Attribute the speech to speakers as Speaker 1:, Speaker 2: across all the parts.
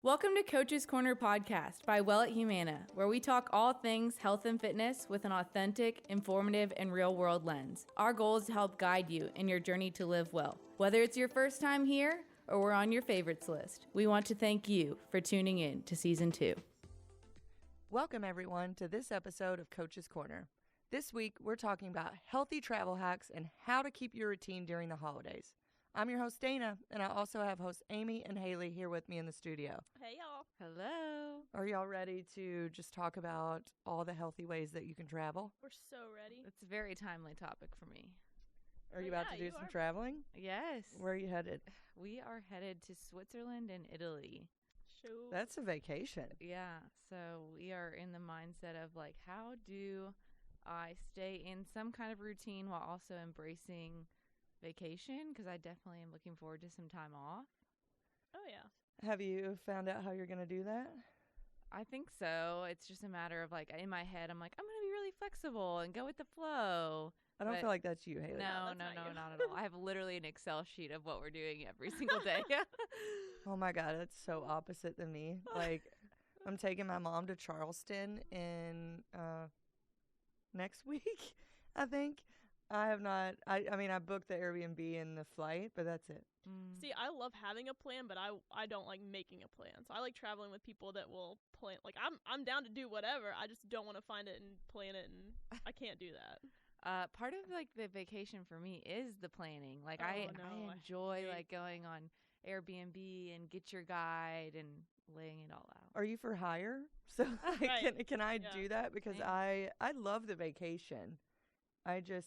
Speaker 1: Welcome to Coach's Corner Podcast by Well at Humana, where we talk all things health and fitness with an authentic, informative, and real-world lens. Our goal is to help guide you in your journey to live well. Whether it's your first time here or we're on your favorites list, we want to thank you for tuning in to Season 2.
Speaker 2: Welcome, everyone, to this episode of Coach's Corner. This week, we're talking about healthy travel hacks and how to keep your routine during the holidays. I'm your host, Dana, and I also have hosts Amy and Hayley here with me in the studio.
Speaker 3: Hey, y'all.
Speaker 1: Hello.
Speaker 2: Are y'all ready to just talk about all the healthy ways that you can travel?
Speaker 3: We're so ready.
Speaker 1: It's a very timely topic for me.
Speaker 2: Are you about to do some traveling?
Speaker 1: Yes.
Speaker 2: Where are you headed?
Speaker 1: We are headed to Switzerland and Italy.
Speaker 3: Shoot.
Speaker 2: That's a vacation.
Speaker 1: Yeah, so we are in the mindset of like, how do I stay in some kind of routine while also embracing vacation? Because I definitely am looking forward to some time off.
Speaker 3: Oh, yeah.
Speaker 2: Have you found out how you're going to do that?
Speaker 1: I think so. It's just a matter of like, in my head, I'm like, I'm going to be really flexible and go with the flow.
Speaker 2: I don't feel like that's you, Hayley.
Speaker 1: No,
Speaker 3: that's not you.
Speaker 1: not at all. I have literally an Excel sheet of what we're doing every single day.
Speaker 2: Oh my God, that's so opposite than me. Like, I'm taking my mom to Charleston in next week, I think. I have not, I mean, I booked the Airbnb and the flight, but that's it.
Speaker 3: See, I love having a plan, but I don't like making a plan. So I like traveling with people that will plan. Like, I'm down to do whatever. I just don't want to find it and plan it, and I can't do that.
Speaker 1: Part of like the vacation for me is the planning. Like I enjoy like going on Airbnb and get your guide and laying it all out.
Speaker 2: Are you for hire? So
Speaker 3: Right.
Speaker 2: can I do that? Because I love the vacation.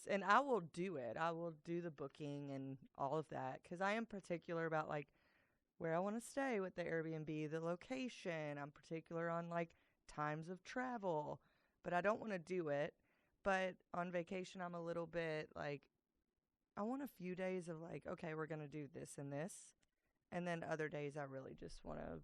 Speaker 2: And I will do it. I will do the booking and all of that because I am particular about like where I want to stay with the Airbnb, the location. I'm particular on like times of travel, but I don't want to do it. But on vacation, I'm a little bit like, I want a few days of like, okay, we're going to do this and this. And then other days, I really just want to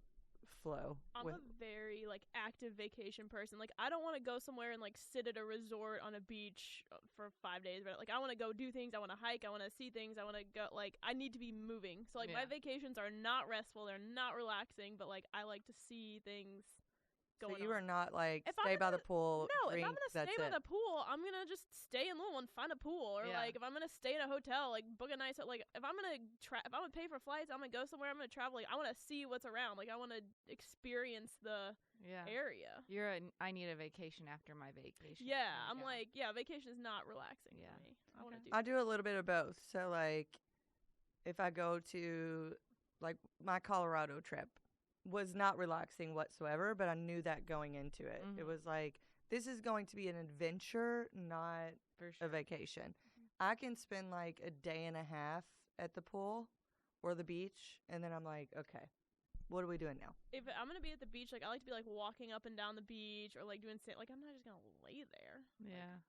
Speaker 2: flow.
Speaker 3: I'm a very like active vacation person. Like, I don't want to go somewhere and like sit at a resort on a beach for 5 days. But like, I want to go do things. I want to hike. I want to see things. I want to go. Like, I need to be moving. So like, my vacations are not restful. They're not relaxing. But like, I like to see things.
Speaker 2: So you are not like stay by the pool.
Speaker 3: No,
Speaker 2: drink,
Speaker 3: if I'm gonna stay by the pool, I'm gonna just stay in Louisville and find a pool. Or like if I'm gonna stay in a hotel, like book a nice. Like if I'm gonna pay for flights, I'm gonna go somewhere. I'm gonna travel. Like I want to see what's around. Like I want to experience the area.
Speaker 1: I need a vacation after my vacation.
Speaker 3: Yeah, I'm like vacation is not relaxing for me. I want to do.
Speaker 2: I do a little bit of both. So like, if I go to like my Colorado trip. Was not relaxing whatsoever, but I knew that going into it. It was like, this is going to be an adventure, not a vacation. I can spend like a day and a half at the pool or the beach, and then I'm like, okay, what are we doing now?
Speaker 3: If I'm going to be at the beach, like I like to be like walking up and down the beach or like doing like I'm not just going to lay there.
Speaker 1: Yeah.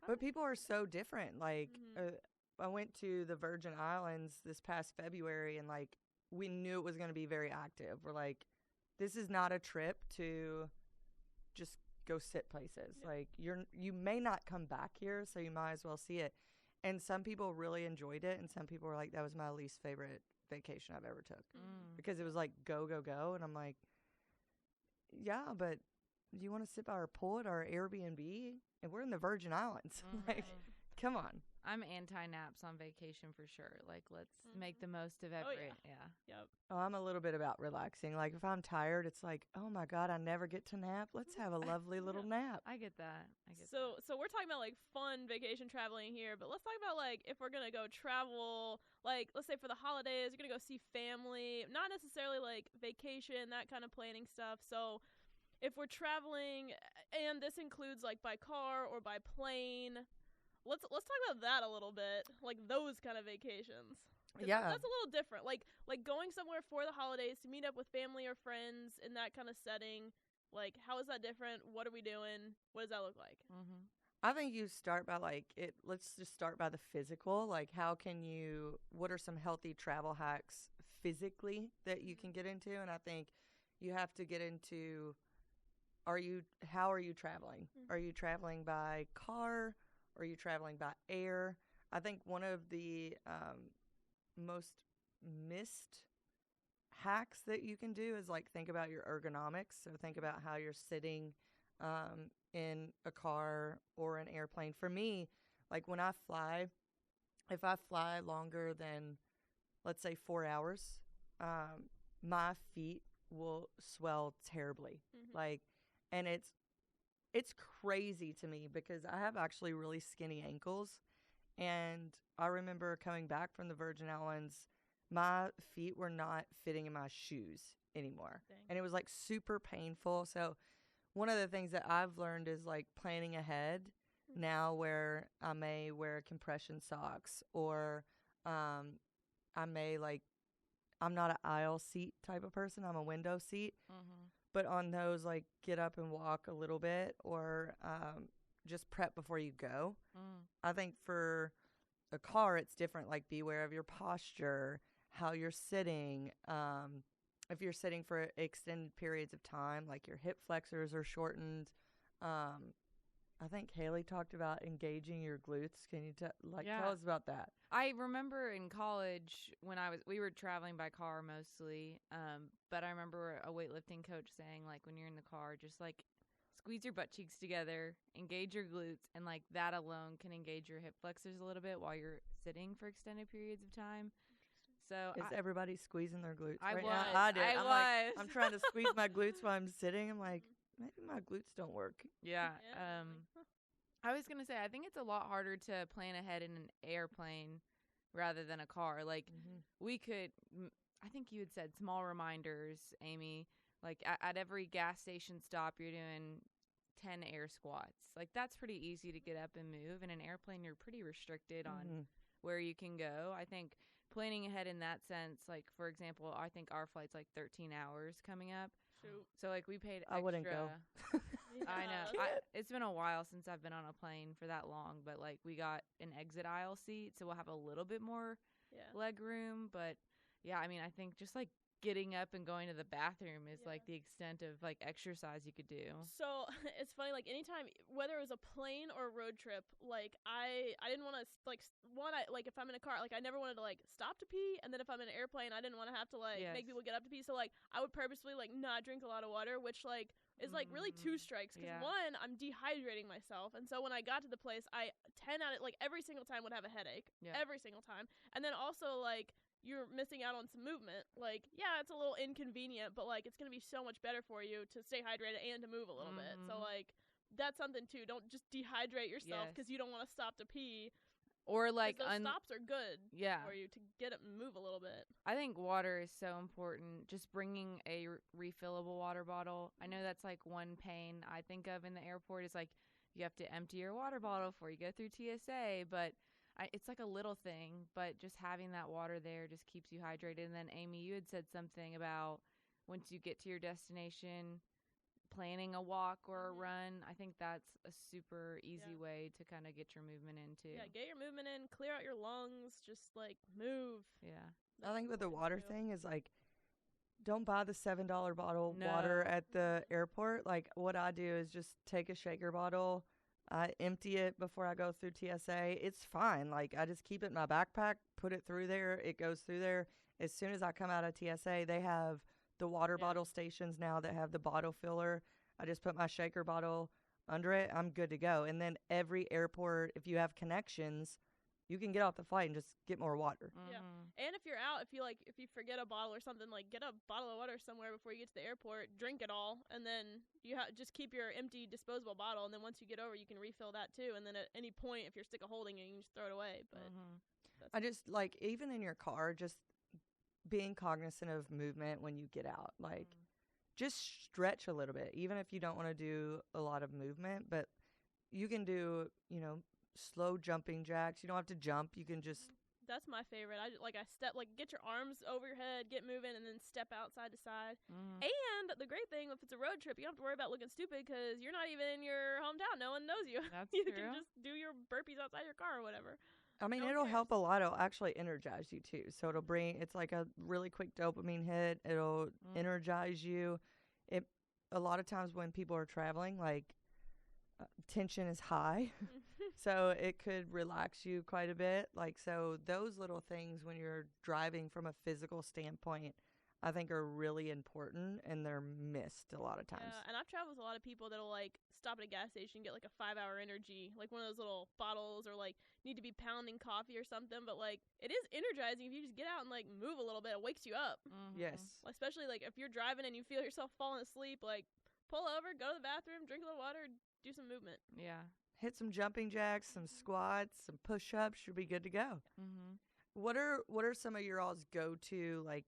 Speaker 2: But people are so different. Like, I went to the Virgin Islands this past February, and like, we knew it was going to be very active. We're like, this is not a trip to just go sit places. Yeah. Like you may not come back here, so you might as well see it. And some people really enjoyed it, and some people were like, that was my least favorite vacation I've ever took because it was like go, go, go. And I'm like, yeah, but do you want to sit by our pool at our Airbnb? And we're in the Virgin Islands. Like, come on.
Speaker 1: I'm anti-naps on vacation for sure. Like, let's make the most of every,
Speaker 3: Yep.
Speaker 2: Oh, I'm a little bit about relaxing. Like, if I'm tired, it's like, oh my God, I never get to nap. Let's have a lovely little nap.
Speaker 1: I get that.
Speaker 3: So we're talking about like fun vacation traveling here, but let's talk about like if we're gonna go travel, like let's say for the holidays, you're gonna go see family, not necessarily like vacation, that kind of planning stuff. So if we're traveling, and this includes like by car or by plane. Let's talk about that a little bit, like those kind of vacations.
Speaker 2: Yeah,
Speaker 3: that's a little different. Like going somewhere for the holidays to meet up with family or friends in that kind of setting. Like, how is that different? What are we doing? What does that look like?
Speaker 2: I think you start by like it. Let's just start by the physical. Like, what are some healthy travel hacks physically that you can get into? And I think you have to get into. How are you traveling? Are you traveling by car? Are you traveling by air? I think one of the most missed hacks that you can do is like think about your ergonomics. So think about how you're sitting in a car or an airplane. For me, like when I fly, if I fly longer than, let's say, 4 hours, my feet will swell terribly. Like, and it's crazy to me because I have actually really skinny ankles. And I remember coming back from the Virgin Islands, my feet were not fitting in my shoes anymore.
Speaker 3: Dang.
Speaker 2: And it was like super painful. So one of the things that I've learned is like planning ahead now, where I may wear compression socks, or I may like, I'm not an aisle seat type of person. I'm a window seat. But on those, like, get up and walk a little bit, or just prep before you go. I think for a car, it's different. Like, be aware of your posture, how you're sitting. If you're sitting for extended periods of time, like your hip flexors are shortened. I think Hayley talked about engaging your glutes. Can you tell us about that?
Speaker 1: I remember in college when we were traveling by car mostly, but I remember a weightlifting coach saying, like, when you're in the car, just like squeeze your butt cheeks together, engage your glutes, and like that alone can engage your hip flexors a little bit while you're sitting for extended periods of time. So
Speaker 2: is everybody squeezing their glutes
Speaker 1: I
Speaker 2: right
Speaker 1: was.
Speaker 2: now? I did.
Speaker 1: I
Speaker 2: I'm
Speaker 1: was.
Speaker 2: like, I'm trying to squeeze my glutes while I'm sitting. I'm like, maybe my glutes don't work.
Speaker 1: Yeah.
Speaker 3: Yeah.
Speaker 1: I was going to say, I think it's a lot harder to plan ahead in an airplane rather than a car. Like, we could, I think you had said small reminders, Amy. Like, at every gas station stop, you're doing 10 air squats. Like, that's pretty easy to get up and move. In an airplane, you're pretty restricted on where you can go. I think planning ahead in that sense, like, for example, I think our flight's like 13 hours coming up.
Speaker 3: Shoot.
Speaker 1: So, like, we paid extra.
Speaker 2: I wouldn't go.
Speaker 1: I know. It's been a while since I've been on a plane for that long, but like we got an exit aisle seat, so we'll have a little bit more leg room. But yeah, I mean, I think just like getting up and going to the bathroom is like the extent of like exercise you could do.
Speaker 3: So it's funny, like anytime, whether it was a plane or a road trip, like I didn't want to like if I'm in a car, like I never wanted to like stop to pee, and then if I'm in an airplane, I didn't want to have to like make people get up to pee. So like I would purposefully like not drink a lot of water, which like is like really two strikes, because one, I'm dehydrating myself, and so when I got to the place, I 10 out of like every single time would have a headache, every single time, and then also like you're missing out on some movement. Like, yeah, it's a little inconvenient, but like it's gonna be so much better for you to stay hydrated and to move a little bit. So like that's something too. Don't just dehydrate yourself because you don't want to stop to pee.
Speaker 1: Or like
Speaker 3: those stops are good for you to get up and move a little bit.
Speaker 1: I think water is so important. Just bringing a refillable water bottle. I know that's like one pain I think of in the airport is like you have to empty your water bottle before you go through TSA, but it's like a little thing, but just having that water there just keeps you hydrated. And then Amy, you had said something about once you get to your destination, planning a walk or a run. I think that's a super easy way to kind of get your movement in too.
Speaker 3: Yeah, get your movement in, clear out your lungs, just like move.
Speaker 1: Yeah.
Speaker 2: I think with the water thing is like, don't buy the $7 bottle water at the airport. Like what I do is just take a shaker bottle, I empty it before I go through TSA. It's fine. Like I just keep it in my backpack, put it through there. It goes through there. As soon as I come out of TSA, they have the water bottle stations now that have the bottle filler. I just put my shaker bottle under it. I'm good to go. And then every airport, if you have connections, you can get off the flight and just get more water.
Speaker 3: Yeah. And if you're out, if you forget a bottle or something, like get a bottle of water somewhere before you get to the airport, drink it all, and then you just keep your empty disposable bottle, and then once you get over, you can refill that too. And then at any point, if you're sick of holding it, you can just throw it away. But
Speaker 2: I just like, even in your car, just being cognizant of movement when you get out, like just stretch a little bit, even if you don't want to do a lot of movement, but you can do, slow jumping jacks. You don't have to jump. You can just.
Speaker 3: That's my favorite. I step, like get your arms over your head, get moving, and then step out side to side. And the great thing, if it's a road trip, you don't have to worry about looking stupid because you're not even in your hometown. No one knows you.
Speaker 1: That's
Speaker 3: you
Speaker 1: true.
Speaker 3: can just do your burpees outside your car or whatever.
Speaker 2: I mean, it'll help a lot. It'll actually energize you too. So it's like a really quick dopamine hit. It'll energize you. A lot of times when people are traveling, like tension is high. So it could relax you quite a bit. Like, so those little things when you're driving from a physical standpoint, I think are really important, and they're missed a lot of times.
Speaker 3: Yeah, and I've traveled with a lot of people that'll like stop at a gas station, get like a 5-hour energy, like one of those little bottles, or like need to be pounding coffee or something. But like it is energizing if you just get out and like move a little bit. It wakes you up.
Speaker 2: Yes.
Speaker 3: Especially like if you're driving and you feel yourself falling asleep, like pull over, go to the bathroom, drink a little water, do some movement.
Speaker 1: Yeah.
Speaker 2: Hit some jumping jacks, some squats, some push-ups. You'll be good to go. What are some of your all's go-to like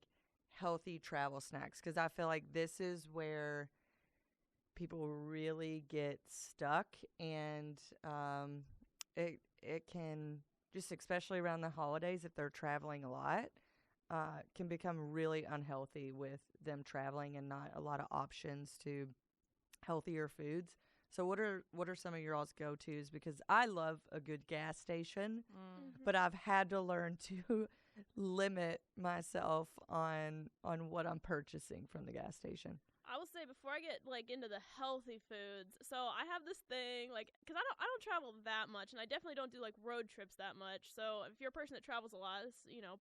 Speaker 2: healthy travel snacks? Because I feel like this is where people really get stuck, and it can just, especially around the holidays, if they're traveling a lot, can become really unhealthy with them traveling and not a lot of options to healthier foods. So what are some of your all's go-tos? Because I love a good gas station, but I've had to learn to limit myself on what I'm purchasing from the gas station.
Speaker 3: I will say before I get like into the healthy foods, so I have this thing like because I don't travel that much, and I definitely don't do like road trips that much. So if you're a person that travels a lot,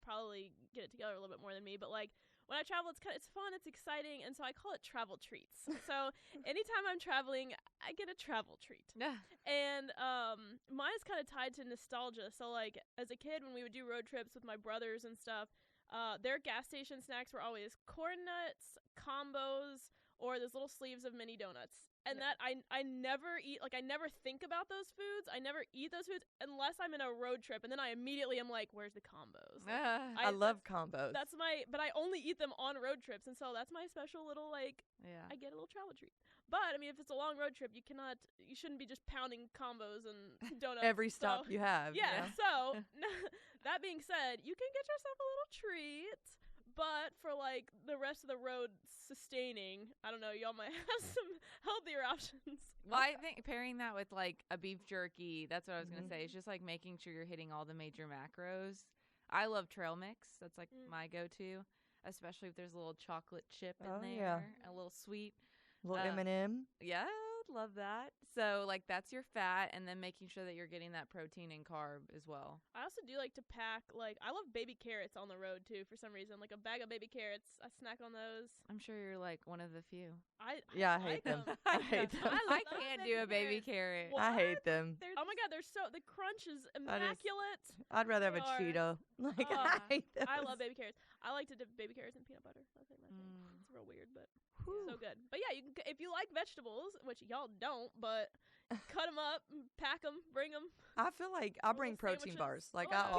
Speaker 3: probably get it together a little bit more than me. But like when I travel, it's fun, it's exciting, and so I call it travel treats. So anytime I'm traveling, I get a travel treat. And mine is kind of tied to nostalgia. So like as a kid, when we would do road trips with my brothers and stuff, their gas station snacks were always corn nuts, combos, or those little sleeves of mini donuts. And that I never eat, like I never think about those foods. I never eat those foods unless I'm in a road trip, and then I immediately am like, where's the combos? Like,
Speaker 2: I love combos.
Speaker 3: But I only eat them on road trips, and so that's my special little like, I get a little travel treat. But I mean, if it's a long road trip, you shouldn't be just pounding combos and donuts
Speaker 2: every stop you have.
Speaker 3: Yeah. So that being said, you can get yourself a little treat. But for like the rest of the road sustaining, I don't know, y'all might have some healthier options.
Speaker 1: Well, I think pairing that with like a beef jerky, that's what I was going to say. It's just like making sure you're hitting all the major macros. I love trail mix. That's like my go-to, especially if there's a little chocolate chip in there, a little sweet.
Speaker 2: Little M&M.
Speaker 1: Yeah, love that. So like that's your fat, and then making sure that you're getting that protein and carb as well.
Speaker 3: I also do like to pack, like I love baby carrots on the road too for some reason. Like a bag of baby carrots, I snack on those.
Speaker 1: I'm sure you're like one of the few.
Speaker 3: I
Speaker 2: hate them. I hate them.
Speaker 1: I can't do a baby carrot.
Speaker 2: I hate them.
Speaker 3: Oh my god, the crunch is immaculate.
Speaker 2: I'd rather have a Cheeto. Like I hate them.
Speaker 3: I love baby carrots. I like to dip baby carrots in peanut butter. That's like my thing. It's real weird, but so good. But yeah, you can, if you like vegetables, which y'all don't, but cut them up, pack them, bring them.
Speaker 2: I feel like I bring protein bars. Like I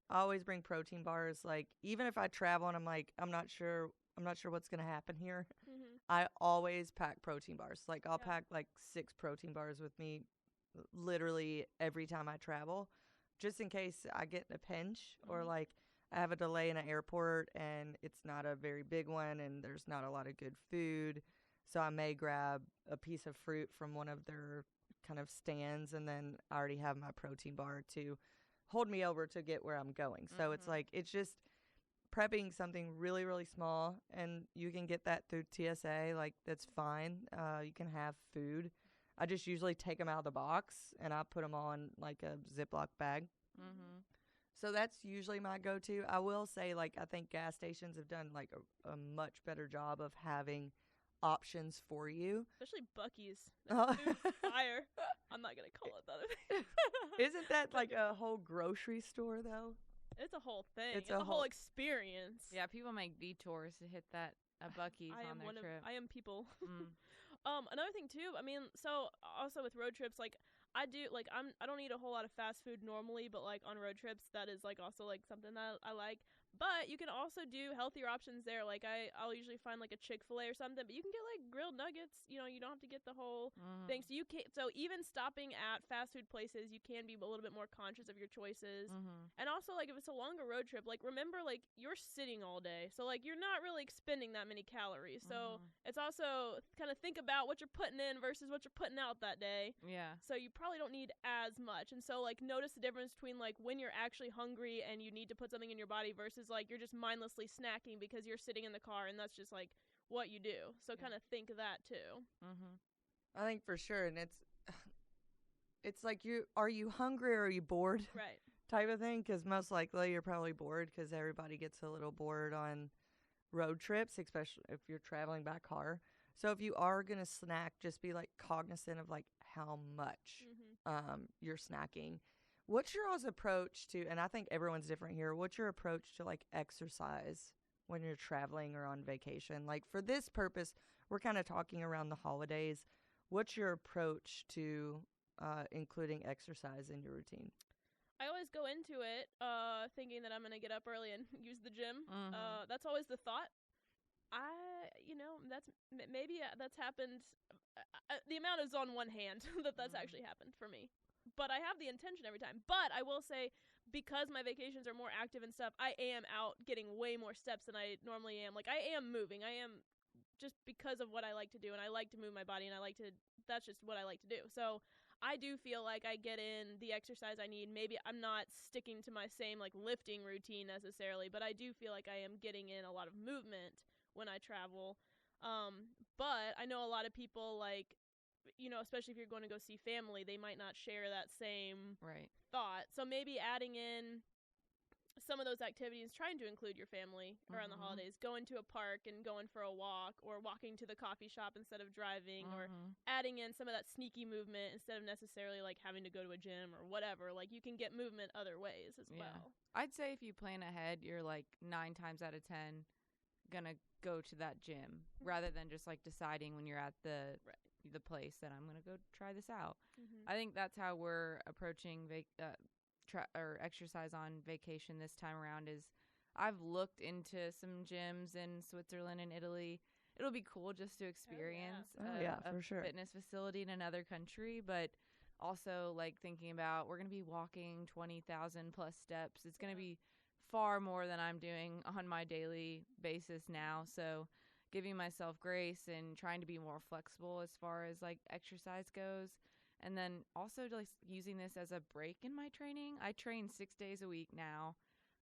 Speaker 2: always bring protein bars. Like even if I travel and I'm like I'm not sure what's gonna happen here, I always pack protein bars. Like I'll pack like 6 protein bars with me, literally every time I travel, just in case I get in a pinch or like I have a delay in an airport and it's not a very big one and there's not a lot of good food. So I may grab a piece of fruit from one of their kind of stands, and then I already have my protein bar to hold me over to get where I'm going. So it's like, it's just prepping something really, really small, and you can get that through TSA. Like that's fine. You can have food. I just usually take them out of the box and I put them all in like a Ziploc bag. So that's usually my go-to. I will say, like, I think gas stations have done like a much better job of having options for you.
Speaker 3: Especially Buc-ee's. That food's fire. I'm not going to call it the other thing.
Speaker 2: Isn't that like a whole grocery store, though?
Speaker 3: It's a whole thing. It's a whole experience.
Speaker 1: Yeah, people make detours to hit that Buc-ee's on their trip.
Speaker 3: I am people. Another thing, too, I mean, so also with road trips, like, I don't eat a whole lot of fast food normally, but like on road trips, that is like also like something that I like. But you can also do healthier options there. Like I'll usually find like a Chick-fil-A or something, but you can get like grilled nuggets. You don't have to get the whole thing. So even stopping at fast food places, you can be a little bit more conscious of your choices. And also like if it's a longer road trip, like remember like you're sitting all day, so like you're not really expending that many calories. So it's also kind of think about what you're putting in versus what you're putting out that day.
Speaker 1: Yeah. So
Speaker 3: you probably don't need as much, and so like notice the difference between like when you're actually hungry and you need to put something in your body versus like you're just mindlessly snacking because you're sitting in the car and that's just like what you do. So kind of think of that too.
Speaker 2: I think for sure, and it's like are you hungry or are you bored?
Speaker 3: Right.
Speaker 2: Type of thing, because most likely you're probably bored because everybody gets a little bored on road trips, especially if you're traveling by car. So if you are going to snack, just be like cognizant of like how much you're snacking. What's your all's approach to, and I think everyone's different here, what's your approach to like exercise when you're traveling or on vacation? Like for this purpose, we're kind of talking around the holidays. What's your approach to including exercise in your routine?
Speaker 3: I always go into it thinking that I'm going to get up early and use the gym. That's always the thought. That's happened. The amount is on one hand that's actually happened for me. But I have the intention every time. But I will say, because my vacations are more active and stuff, I am out getting way more steps than I normally am. Like, I am moving. I am just because of what I like to do, and I like to move my body, and that's just what I like to do. So I do feel like I get in the exercise I need. Maybe I'm not sticking to my same, like, lifting routine necessarily, but I do feel like I am getting in a lot of movement when I travel. But I know a lot of people, like, especially if you're going to go see family, they might not share that same thought. So maybe adding in some of those activities, trying to include your family around the holidays, going to a park and going for a walk, or walking to the coffee shop instead of driving, or adding in some of that sneaky movement instead of necessarily like having to go to a gym or whatever. Like, you can get movement other ways as well.
Speaker 1: I'd say if you plan ahead, you're like 9 times out of 10 gonna go to that gym rather than just like deciding when you're at the place that I'm gonna go try this out. I think that's how we're approaching or exercise on vacation this time around. Is I've looked into some gyms in Switzerland and Italy. It'll be cool just to experience
Speaker 2: for sure.
Speaker 1: fitness facility in another country, but also like thinking about we're gonna be walking 20,000 plus steps. It's gonna be far more than I'm doing on my daily basis now. So giving myself grace and trying to be more flexible as far as like exercise goes. And then also like using this as a break in my training. I train 6 days a week now.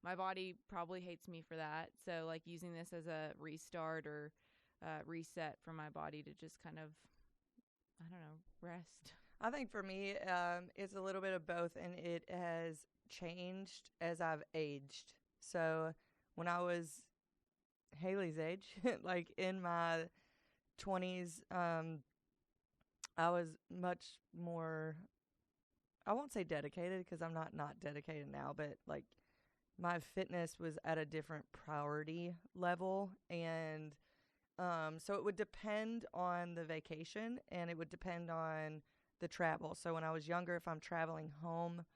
Speaker 1: My body probably hates me for that. So like using this as a restart or reset for my body to just kind of, I don't know, rest.
Speaker 2: I think for me, it's a little bit of both, and it has changed as I've aged. So when I was Hayley's age, like in my 20s, I was much more, I won't say dedicated because I'm not dedicated now, but like my fitness was at a different priority level. And so it would depend on the vacation, and it would depend on the travel. So when I was younger, if I'm traveling home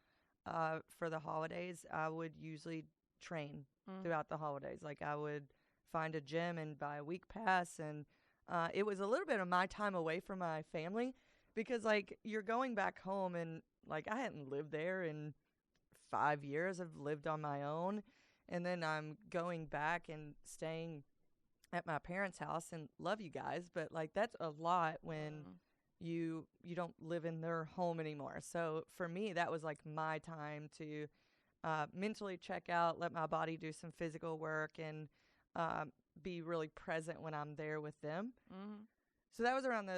Speaker 2: for the holidays, I would usually train throughout the holidays. Like I would find a gym and buy a week pass, and it was a little bit of my time away from my family, because like you're going back home, and like I hadn't lived there in 5 years. I've lived on my own, and then I'm going back and staying at my parents' house, and love you guys, but like that's a lot when you don't live in their home anymore. So for me, that was like my time to mentally check out, let my body do some physical work, and be really present when I'm there with them. So that was around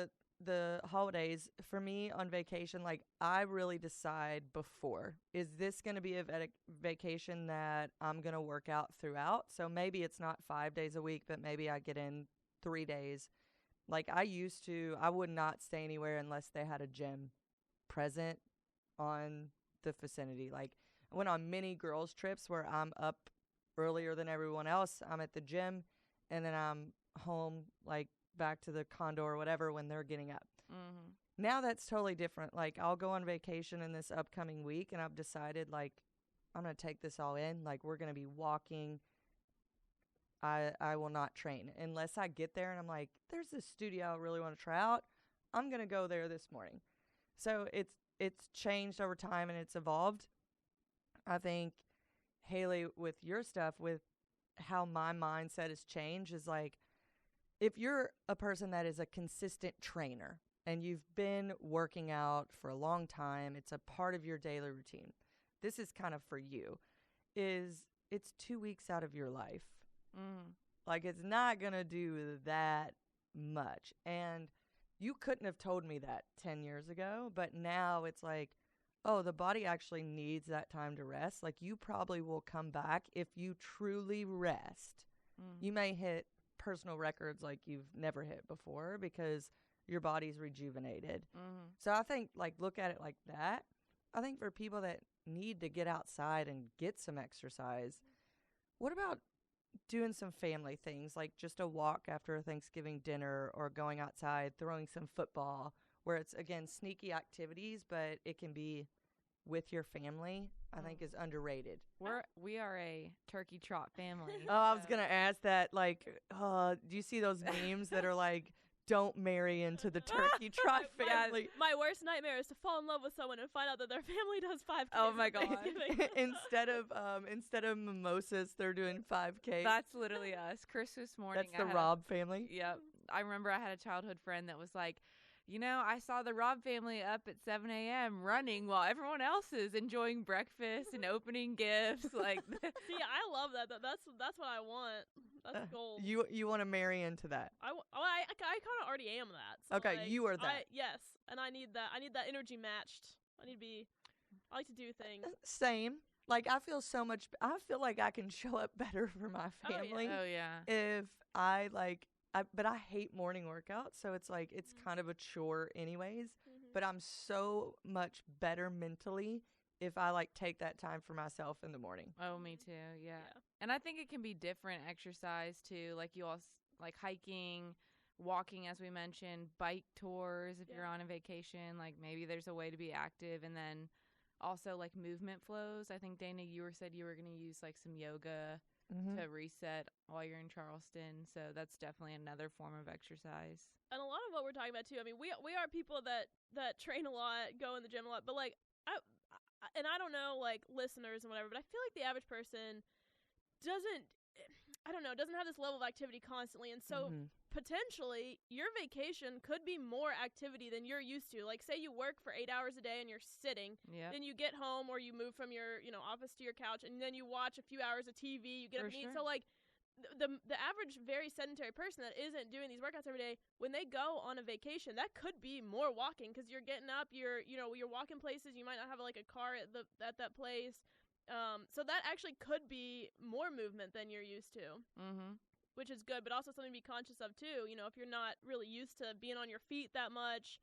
Speaker 2: the holidays. For me on vacation, like I really decide before, is this going to be a vacation that I'm going to work out throughout? So maybe it's not 5 days a week, but maybe I get in 3 days. Like I would not stay anywhere unless they had a gym present on the vicinity. Like I went on many girls trips where I'm up earlier than everyone else. I'm at the gym, and then I'm home, like back to the condo or whatever when they're getting up. Now that's totally different. Like I'll go on vacation in this upcoming week, and I've decided like I'm going to take this all in. Like we're going to be walking. I will not train unless I get there and I'm like, there's this studio I really want to try out. I'm going to go there this morning. So it's changed over time, and it's evolved. I think, Hayley, with your stuff, with how my mindset has changed, is like, if you're a person that is a consistent trainer and you've been working out for a long time, it's a part of your daily routine. This is kind of for you. It's 2 weeks out of your life. Like it's not going to do that much. And you couldn't have told me that 10 years ago, but now it's like, oh, the body actually needs that time to rest. Like you probably will come back if you truly rest. you may hit personal records like you've never hit before because your body's rejuvenated. So I think, like, look at it like that. I think for people that need to get outside and get some exercise, what about doing some family things, like just a walk after a Thanksgiving dinner or going outside, throwing some football, where it's, again, sneaky activities, but it can be with your family, I think is underrated.
Speaker 1: We are a turkey trot family.
Speaker 2: Oh, I was going to ask that. Like, do you see those memes that are like, don't marry into the turkey trot family?
Speaker 3: My worst nightmare is to fall in love with someone and find out that their family does 5Ks.
Speaker 1: Oh my God.
Speaker 2: instead of mimosas, they're doing 5K.
Speaker 1: That's literally us. Christmas morning.
Speaker 2: That's the Robb family.
Speaker 1: Yep. I remember I had a childhood friend that was like, you know, I saw the Robb family up at 7 a.m. running while everyone else is enjoying breakfast and opening gifts. Like,
Speaker 3: see, I love that. That's what I want. That's gold.
Speaker 2: You want to marry into that?
Speaker 3: I kind of already am that. So
Speaker 2: okay,
Speaker 3: like,
Speaker 2: you are that.
Speaker 3: Yes, and I need that. I need that energy matched. I like to do things.
Speaker 2: Same. Like, I feel like I can show up better for my family.
Speaker 1: Oh yeah.
Speaker 2: If I but I hate morning workouts, so it's like it's kind of a chore anyways. But I'm so much better mentally if I like take that time for myself in the morning.
Speaker 1: Oh, me too. Yeah. And I think it can be different exercise too. Like you all like hiking, walking, as we mentioned, bike tours if you're on a vacation. Like maybe there's a way to be active, and then also like movement flows. I think Dana, you said you were going to use like some yoga to reset while you're in Charleston. So that's definitely another form of exercise.
Speaker 3: And a lot of what we're talking about too. I mean, we are people that train a lot, go in the gym a lot, but like I don't know, like listeners and whatever, but I feel like the average person doesn't have this level of activity constantly, and so potentially your vacation could be more activity than you're used to. Like, say you work for 8 hours a day and you're sitting, then you get home or you move from your office to your couch, and then you watch a few hours of TV, you get up and eat. So like the average very sedentary person that isn't doing these workouts every day, when they go on a vacation, that could be more walking, because you're getting up, you're walking places. You might not have like a car at that place. So that actually could be more movement than you're used to, which is good, but also something to be conscious of too. You know, if you're not really used to being on your feet that much,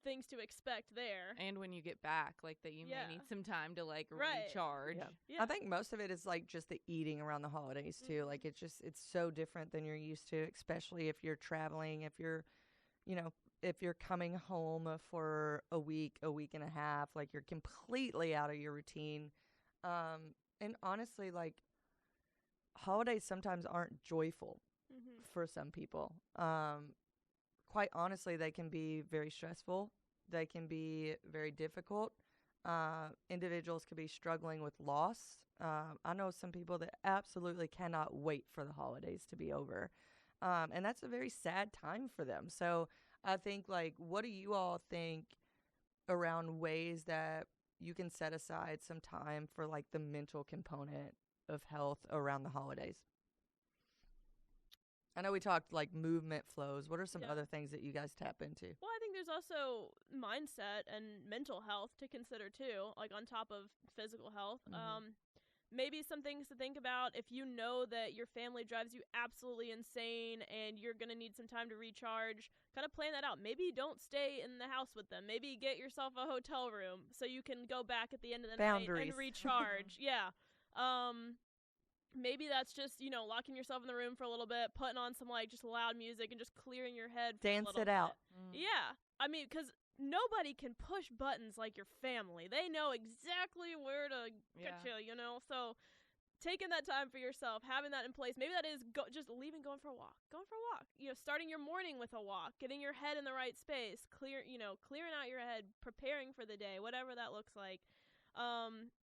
Speaker 3: things to expect there. And
Speaker 1: when you get back, like that you may need some time to like recharge.
Speaker 2: I think most of it is like just the eating around the holidays too. Like it's so different than you're used to, especially if you're traveling, if you're coming home for a week and a half, like you're completely out of your routine. And honestly, like, holidays sometimes aren't joyful for some people. Quite honestly, they can be very stressful. They can be very difficult. Individuals could be struggling with loss. I know some people that absolutely cannot wait for the holidays to be over. And that's a very sad time for them. So I think, like, what do you all think around ways that you can set aside some time for like the mental component of health around the holidays? I know we talked like movement flows. What are some other things that you guys tap into?
Speaker 3: Well, I think there's also mindset and mental health to consider too, like on top of physical health. Maybe some things to think about if you know that your family drives you absolutely insane and you're going to need some time to recharge. Kind of plan that out. Maybe don't stay in the house with them. Maybe get yourself a hotel room so you can go back at the end of the night and recharge. Maybe that's just, locking yourself in the room for a little bit, putting on some like just loud music and just clearing your head for
Speaker 2: Dance
Speaker 3: a little
Speaker 2: it out.
Speaker 3: Yeah. I mean, because nobody can push buttons like your family. They know exactly where to get you, So taking that time for yourself, having that in place, maybe that is just leaving, going for a walk. Starting your morning with a walk, getting your head in the right space, clearing out your head, preparing for the day, whatever that looks like.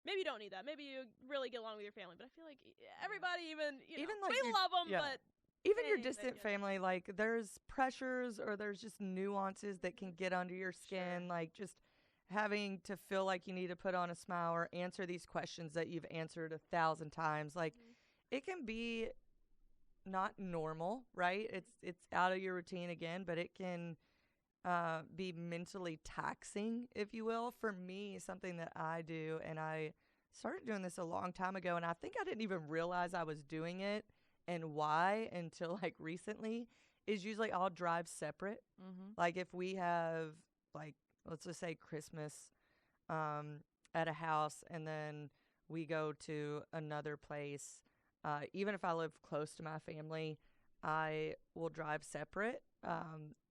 Speaker 3: Maybe you don't need that. Maybe you really get along with your family, but I feel like everybody, even like we love them, but
Speaker 2: even your distant family, like there's pressures or there's just nuances that can get under your skin, like just having to feel like you need to put on a smile or answer these questions that you've answered 1,000 times. Like it can be not normal, right? It's out of your routine again, but it can be mentally taxing, if you will. For me, something that I do, and I started doing this a long time ago, and I think I didn't even realize I was doing it and why until like recently is usually I'll drive separate. Like if we have like, let's just say Christmas at a house and then we go to another place, even if I live close to my family, I will drive separate,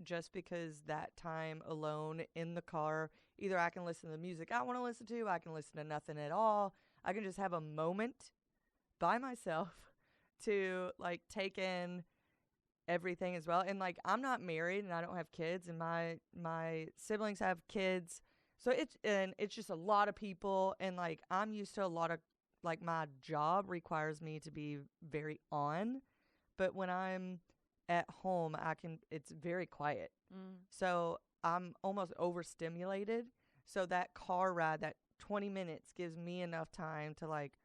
Speaker 2: just because that time alone in the car, either I can listen to the music I want to listen to, I can listen to nothing at all, I can just have a moment by myself to like take in everything as well. And like I'm not married and I don't have kids, and my siblings have kids, so it's just a lot of people, and like I'm used to a lot of, like, my job requires me to be very on, but when I'm at home it's very quiet. So I'm almost overstimulated, so that car ride, that 20 minutes gives me enough time to like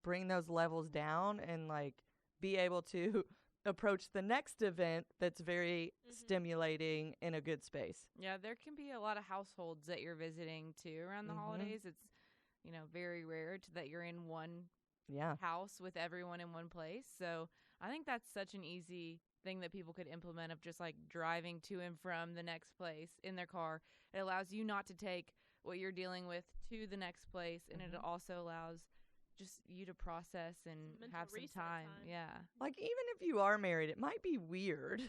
Speaker 2: bring those levels down and like be able to approach the next event that's very stimulating in a good space.
Speaker 1: Yeah, there can be a lot of households that you're visiting too around the holidays. It's, very rare that you're in one house with everyone in one place. So I think that's such an easy thing that people could implement, of just like driving to and from the next place in their car. It allows you not to take what you're dealing with to the next place, and it also allows just you to process and have some time. Yeah.
Speaker 2: Like even if you are married, it might be weird,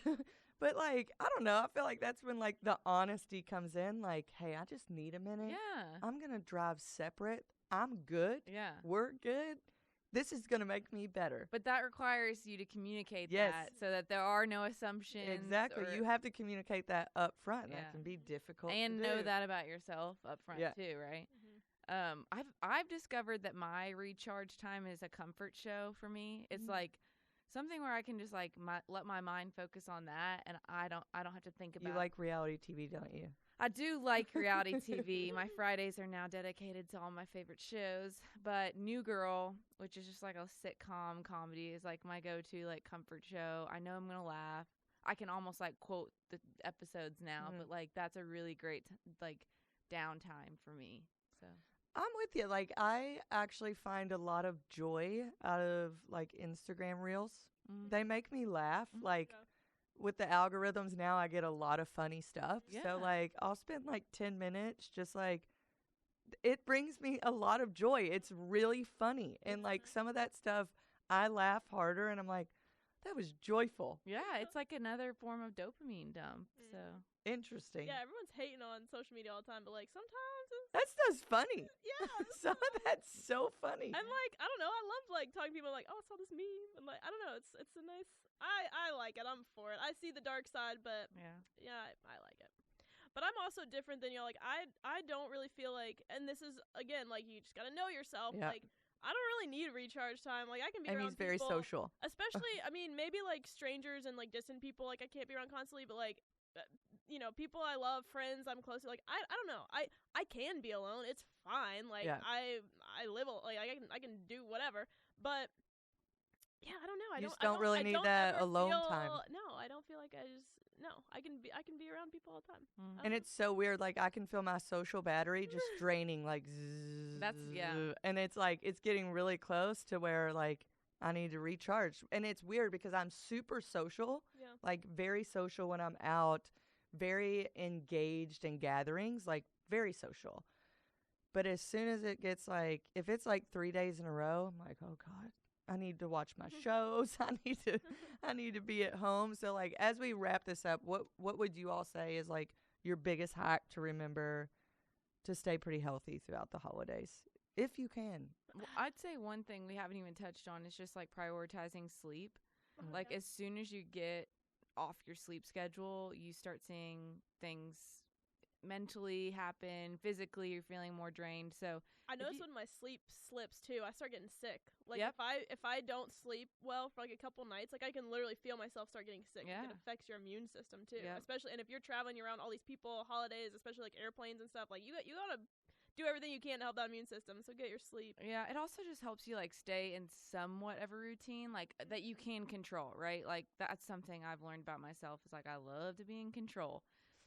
Speaker 2: but like, I don't know. I feel like that's when like the honesty comes in. Like, hey, I just need a minute.
Speaker 1: Yeah.
Speaker 2: I'm going to drive separate. I'm good.
Speaker 1: Yeah.
Speaker 2: We're good. This is going to make me better.
Speaker 1: But that requires you to communicate that so that there are no assumptions.
Speaker 2: Exactly. You have to communicate that up front. That can be difficult
Speaker 1: and
Speaker 2: to
Speaker 1: know
Speaker 2: do.
Speaker 1: that about yourself up front too, right? I've discovered that my recharge time is a comfort show for me. It's like something where I can just like let my mind focus on that, and I don't have to think about.
Speaker 2: You like reality TV, don't you?
Speaker 1: I do like reality TV. My Fridays are now dedicated to all my favorite shows, but New Girl, which is just like a sitcom comedy, is like my go-to like comfort show. I know I'm gonna laugh. I can almost like quote the episodes now, but like that's a really great like downtime for me. So
Speaker 2: I'm with you. Like, I actually find a lot of joy out of like Instagram reels. They make me laugh. Like with the algorithms now, I get a lot of funny stuff. So like I'll spend like 10 minutes just like, it brings me a lot of joy. It's really funny. And like some of that stuff, I laugh harder and I'm like, that was joyful.
Speaker 1: Yeah, it's like another form of dopamine dump. So
Speaker 2: interesting.
Speaker 3: Yeah, everyone's hating on social media all the time, but like sometimes
Speaker 2: that stuff's funny.
Speaker 3: Yeah,
Speaker 2: some of that's so funny.
Speaker 3: And like, I don't know, I love like talking to people like, oh, I saw this meme, and like, I don't know, it's a nice. I like it. I'm for it. I see the dark side, but I like it. But I'm also different than you. Like I don't really feel like, and this is again like you just gotta know yourself. Like I don't really need recharge time. Like I can be around
Speaker 2: he's very
Speaker 3: people,
Speaker 2: social.
Speaker 3: Especially, I mean, maybe like strangers and like distant people. Like I can't be around constantly, but like. People I love, friends I'm close to, like I don't know. I can be alone. It's fine. Like I live like I can do whatever. But yeah, I don't know. I
Speaker 2: don't really need that alone time.
Speaker 3: No, I don't feel like I can be around people all the time.
Speaker 2: And it's so weird. Like I can feel my social battery just draining. Like
Speaker 1: that's
Speaker 2: and it's like it's getting really close to where like I need to recharge. And it's weird because I'm super social. Like very social when I'm out. Very engaged in gatherings, like very social. But as soon as it gets like, if it's like 3 days in a row, I'm like, oh God, I need to watch my shows. I need to be at home. So like, as we wrap this up, what would you all say is like your biggest hack to remember to stay pretty healthy throughout the holidays, if you can?
Speaker 1: Well, I'd say one thing we haven't even touched on is just like prioritizing sleep. Like as soon as you get off your sleep schedule, you start seeing things mentally happen. Physically, you're feeling more drained. So
Speaker 3: I notice when my sleep slips too, I start getting sick. Like if I don't sleep well for like a couple nights, like I can literally feel myself start getting sick. Like it affects your immune system too. Especially, and if you're traveling, you're around all these people, holidays, especially like airplanes and stuff. Like you gotta do everything you can to help that immune system. So get your sleep. Yeah,
Speaker 1: it also just helps you like stay in somewhat of a routine, like that you can control, right? Like that's something I've learned about myself is like I love to be in control.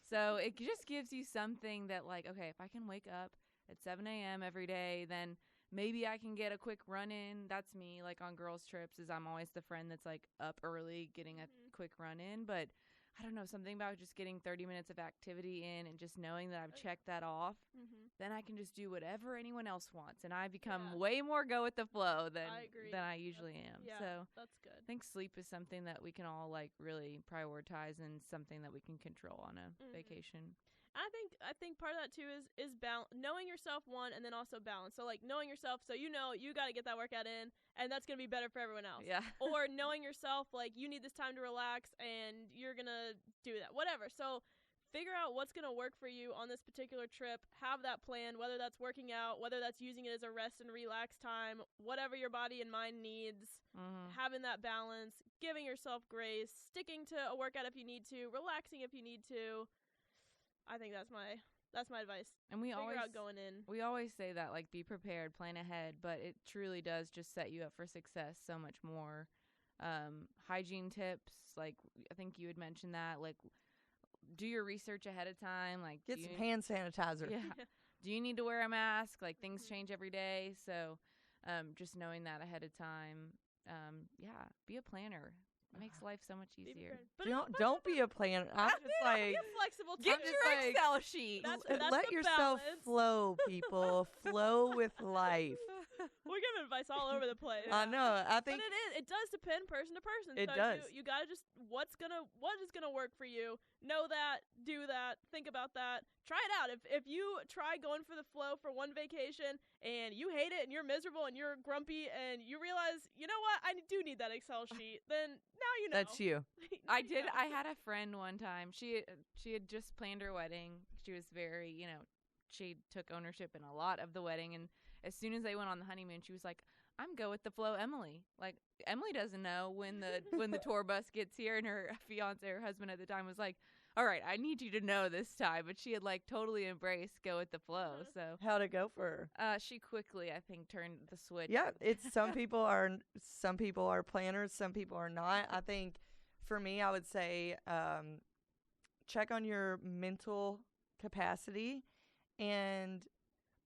Speaker 1: So it just gives you something that like, okay, if I can wake up at 7 a.m. every day, then maybe I can get a quick run in. That's me, like on girls' trips, is I'm always the friend that's like up early getting a quick run in. But I don't know, something about just getting 30 minutes of activity in and just knowing that I've checked that off, then I can just do whatever anyone else wants. And I become way more go with the flow than I usually am.
Speaker 3: Yeah,
Speaker 1: so
Speaker 3: that's good.
Speaker 1: I think sleep is something that we can all like really prioritize and something that we can control on a vacation.
Speaker 3: I think part of that too is knowing yourself, one, and then also balance. So like knowing yourself, so you know you got to get that workout in, and that's gonna be better for everyone else.
Speaker 1: Yeah.
Speaker 3: Or knowing yourself, like you need this time to relax, and you're gonna do that, whatever. So figure out what's gonna work for you on this particular trip. Have that plan, whether that's working out, whether that's using it as a rest and relax time, whatever your body and mind needs. Having that balance, giving yourself grace, sticking to a workout if you need to, relaxing if you need to. I think that's my advice. And we figure out going in.
Speaker 1: We always say that, like, be prepared, plan ahead, but it truly does just set you up for success so much more. Hygiene tips, like I think you had mentioned that, like do your research ahead of time, like
Speaker 2: get some hand sanitizer.
Speaker 1: Yeah. Do you need to wear a mask? Like things change every day, so just knowing that ahead of time. Be a planner. It makes life so much easier.
Speaker 2: Don't be a planner. I'm just like,
Speaker 3: be a flexible.
Speaker 1: Get your Excel sheet.
Speaker 3: That's
Speaker 2: let yourself flow, people. Flow with life.
Speaker 3: We're giving advice all over the place.
Speaker 2: I know. I think,
Speaker 3: but it does depend person to person.
Speaker 2: It
Speaker 3: so
Speaker 2: does.
Speaker 3: You gotta just what is gonna work for you. Know that. Do that. Think about that. Try it out. If you try going for the flow for one vacation and you hate it and you're miserable and you're grumpy and you realize, you know what, I do need that Excel sheet, then now you know.
Speaker 2: That's you.
Speaker 1: I did. I had a friend one time. She had just planned her wedding. She was very, she took ownership in a lot of the wedding. And as soon as they went on the honeymoon, she was like, I'm go with the flow, Emily. Like, Emily doesn't know when the tour bus gets here. And her fiance, her husband at the time, was like, all right, I need you to know this time. But she had like totally embraced go with the flow. So
Speaker 2: how'd it go for her?
Speaker 1: She quickly, I think, turned the switch.
Speaker 2: Yeah, it's some people are planners, some people are not. I think for me, I would say check on your mental capacity and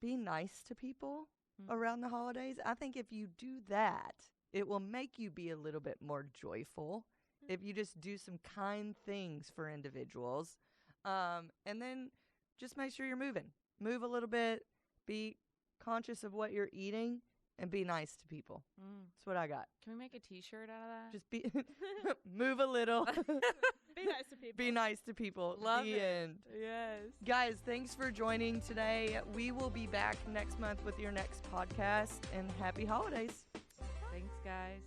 Speaker 2: be nice to people around the holidays. I think if you do that, it will make you be a little bit more joyful. If you just do some kind things for individuals, and then just make sure you're moving. Move a little bit, be conscious of what you're eating, and be nice to people. That's what I got.
Speaker 1: Can we make a T-shirt out of that?
Speaker 2: Just be move a little.
Speaker 3: Be nice to people.
Speaker 2: Be nice to people.
Speaker 1: Love
Speaker 2: the
Speaker 1: it.
Speaker 2: end.
Speaker 1: Yes.
Speaker 2: Guys, thanks for joining today. We will be back next month with your next podcast, and happy holidays.
Speaker 1: Thanks, guys.